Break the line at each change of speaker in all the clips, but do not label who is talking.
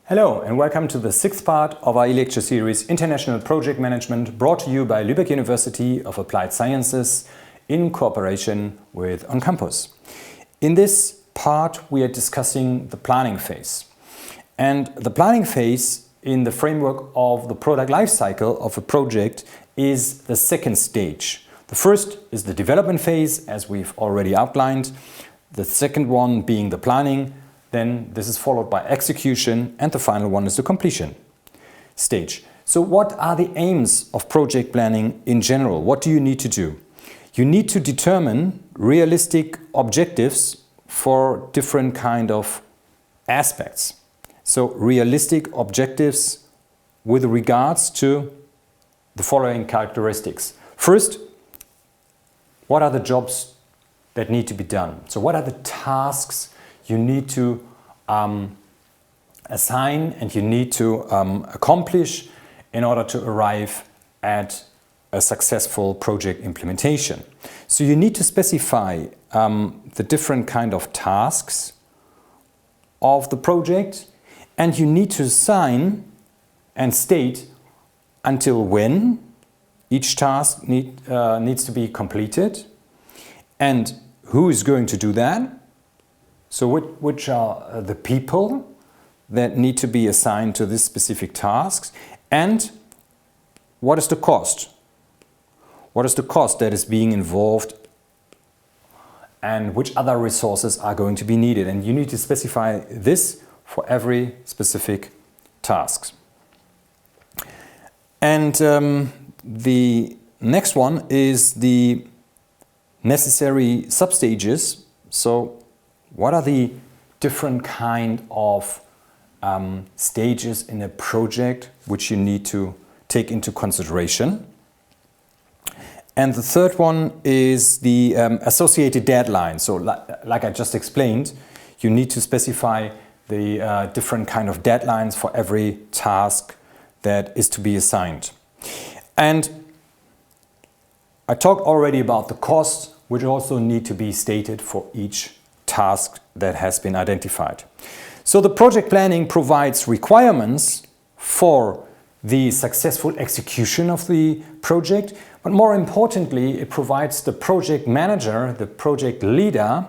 Hello and welcome to the sixth part of our e-lecture series International Project Management, brought to you by Lübeck University of Applied Sciences in cooperation with On Campus. In this part we are discussing the planning phase. And the planning phase in the framework of the product life cycle of a project is the second stage. The first is the development phase, as we've already outlined. The second one being the planning. Then this is followed by execution, and the final one is the completion stage. So what are the aims of project planning in general? What do you need to do? You need to determine realistic objectives for different kind of aspects. So realistic objectives with regards to the following characteristics. First, what are the jobs that need to be done? So what are the tasks you need to assign and you need to accomplish in order to arrive at a successful project implementation. So you need to specify the different kind of tasks of the project, and you need to assign and state until when each task needs to be completed and who is going to do that. So which are the people that need to be assigned to this specific tasks, and what is the cost? What is the cost that is being involved, and which other resources are going to be needed? And you need to specify this for every specific task. And the next one is the necessary substages. So what are the different kind of stages in a project which you need to take into consideration? And the third one is the associated deadline. So like I just explained, you need to specify the different kind of deadlines for every task that is to be assigned. And I talked already about the costs, which also need to be stated for each task that has been identified. So the project planning provides requirements for the successful execution of the project, but more importantly, it provides the project manager, the project leader,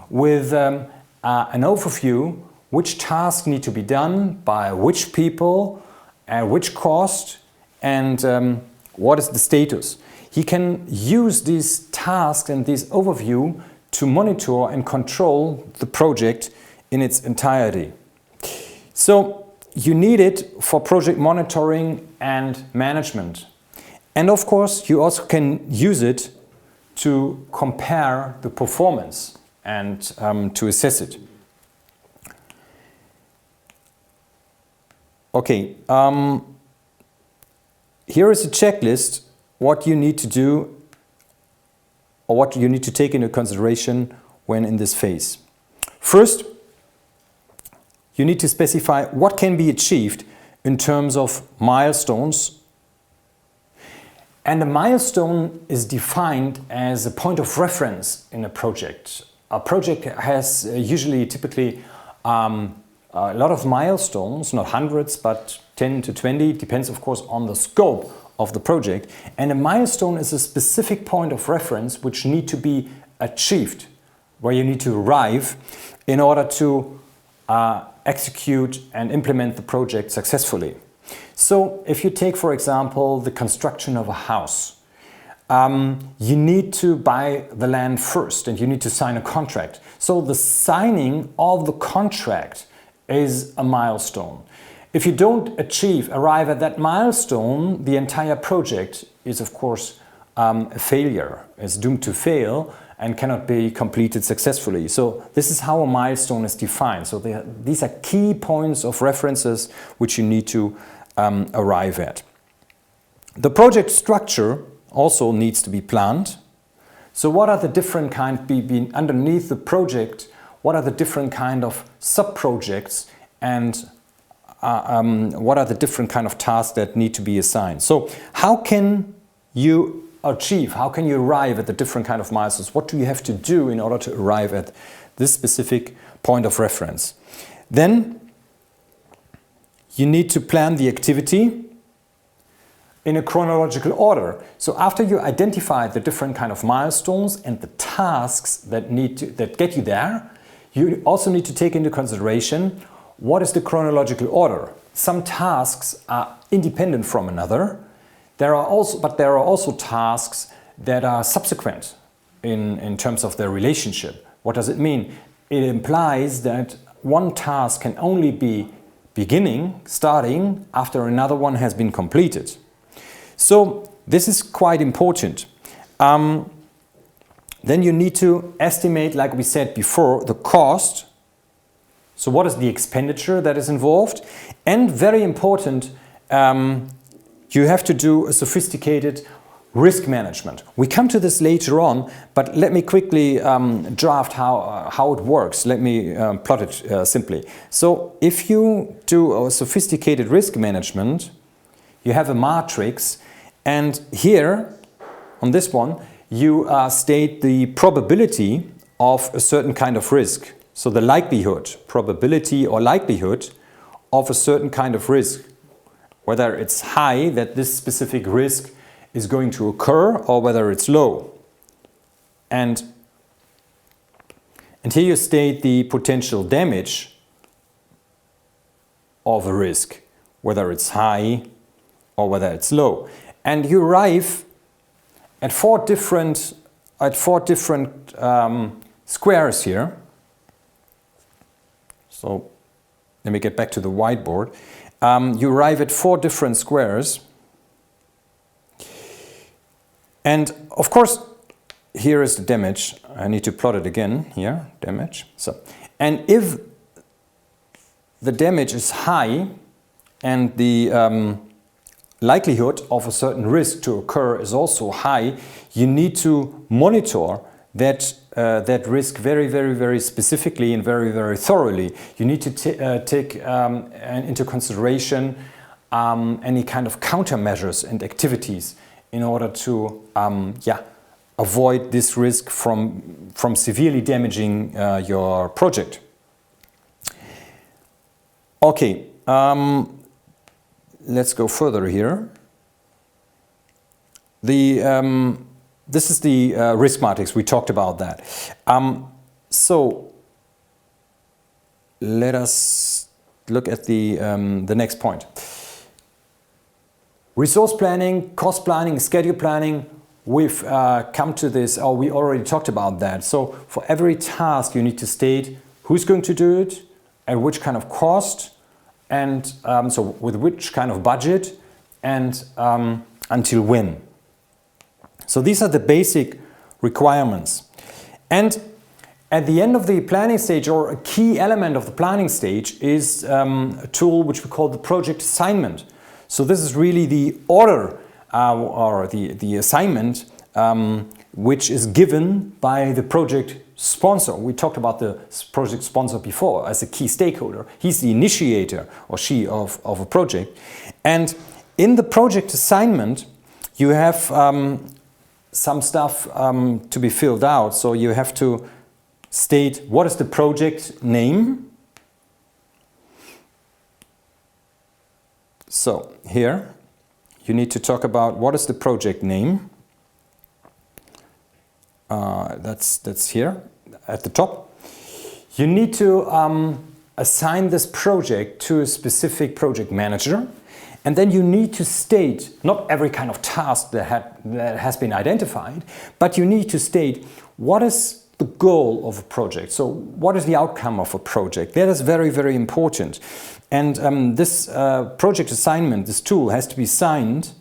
with an overview which tasks need to be done by which people, at which cost, and what is the status. He can use these tasks and this overview to monitor and control the project in its entirety. So you need it for project monitoring and management. And of course, you also can use it to compare the performance and to assess it. Okay, here is a checklist what you need to do or what you need to take into consideration when in this phase. First, you need to specify what can be achieved in terms of milestones. And a milestone is defined as a point of reference in a project. A project has typically a lot of milestones, not hundreds, but 10 to 20, depends of course on the scope of the project. And a milestone is a specific point of reference which need to be achieved, where you need to arrive in order to execute and implement the project successfully. So if you take, for example, the construction of a house, you need to buy the land first and you need to sign a contract. So the signing of the contract is a milestone. If you don't arrive at that milestone, the entire project is of course a failure, is doomed to fail and cannot be completed successfully. So this is how a milestone is defined. So these are key points of references which you need to arrive at. The project structure also needs to be planned. So what are the different underneath the project, what are the different kind of sub-projects, and what are the different kind of tasks that need to be assigned. So how can you arrive at the different kind of milestones? What do you have to do in order to arrive at this specific point of reference? Then you need to plan the activity in a chronological order. So after you identify the different kind of milestones and the tasks that get you there, you also need to take into consideration what is the chronological order. Some tasks are independent from another. There are also tasks that are subsequent in terms of their relationship. What does it mean? It implies that one task can only be starting after another one has been completed. So this is quite important. Then you need to estimate, like we said before, the cost. So what is the expenditure that is involved? And very important, you have to do a sophisticated risk management. We come to this later on, but let me quickly draft how it works. Let me plot it simply. So if you do a sophisticated risk management, you have a matrix, and here on this one you state the probability of a certain kind of risk. So the likelihood, probability or likelihood of a certain kind of risk, whether it's high that this specific risk is going to occur or whether it's low. And here you state the potential damage of a risk, whether it's high or whether it's low. And you arrive at four different squares here. So let me get back to the whiteboard. You arrive at four different squares. And of course, here is the damage. I need to plot it again here, damage. So, and if the damage is high and the likelihood of a certain risk to occur is also high, you need to monitor that risk very, very, very specifically and very, very thoroughly. You need to take into consideration any kind of countermeasures and activities in order to avoid this risk from severely damaging your project. Okay, let's go further here. This is the risk matrix. We talked about that. So let us look at the next point. Resource planning, cost planning, schedule planning, we've come to this, or we already talked about that. So for every task you need to state who's going to do it, at which kind of cost, and so with which kind of budget, and until when. So these are the basic requirements. And at the end of the planning stage, or a key element of the planning stage, is a tool which we call the project assignment. So this is really the order or the assignment which is given by the project sponsor. We talked about the project sponsor before as a key stakeholder. He's the initiator or she of a project. And in the project assignment, you have some stuff to be filled out. So you have to state what is the project name. So here you need to talk about what is the project name. That's here at the top. You need to assign this project to a specific project manager, and then you need to state not every kind of task that has been identified, but you need to state what is the goal of a project. So what is the outcome of a project? That is very, very important. And this project assignment, this tool, has to be signed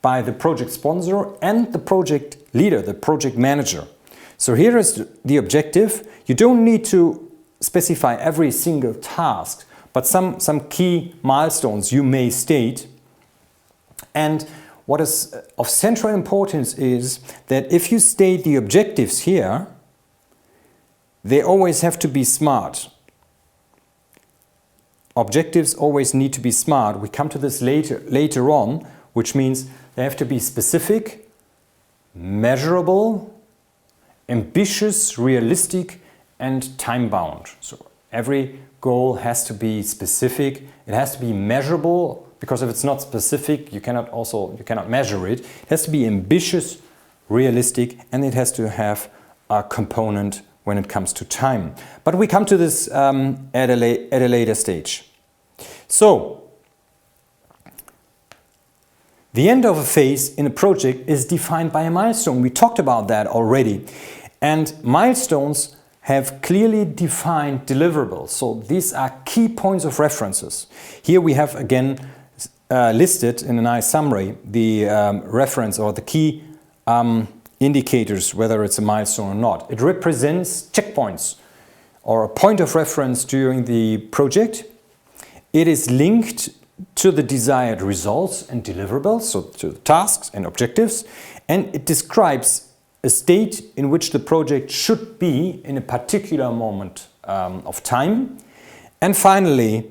by the project sponsor and the project leader, the project manager. So here is the objective. You don't need to specify every single task, but some key milestones you may state. And what is of central importance is that if you state the objectives here, they always have to be smart. Objectives always need to be smart. We come to this later on, which means they have to be specific, measurable, ambitious, realistic, and time-bound. So Every goal has to be specific, it has to be measurable, because if it's not specific, you cannot measure it. It has to be ambitious, realistic, and it has to have a component when it comes to time. But we come to this at a later stage. So, the end of a phase in a project is defined by a milestone. We talked about that already. And milestones have clearly defined deliverables. So these are key points of references. Here we have again listed in a nice summary the reference or the key indicators, whether it's a milestone or not. It represents checkpoints or a point of reference during the project. It is linked to the desired results and deliverables, so to the tasks and objectives, and it describes a state in which the project should be in a particular moment of time. And finally,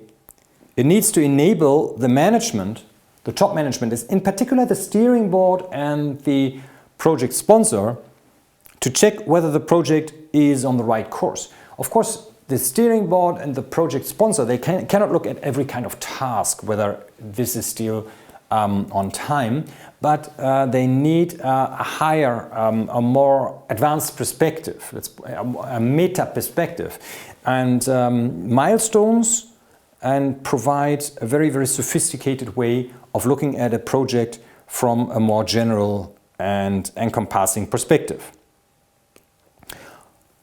it needs to enable the management, the top management, is in particular the steering board and the project sponsor, to check whether the project is on the right course. Of course, the steering board and the project sponsor, they cannot look at every kind of task, whether this is still on time, but they need a higher, a more advanced perspective, a meta perspective, and milestones, and provide a very, very sophisticated way of looking at a project from a more general and encompassing perspective.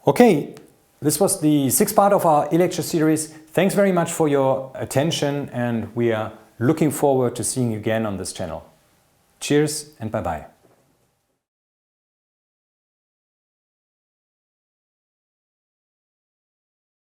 Okay, this was the sixth part of our e-lecture series. Thanks very much for your attention, and we are looking forward to seeing you again on this channel. Cheers and bye-bye.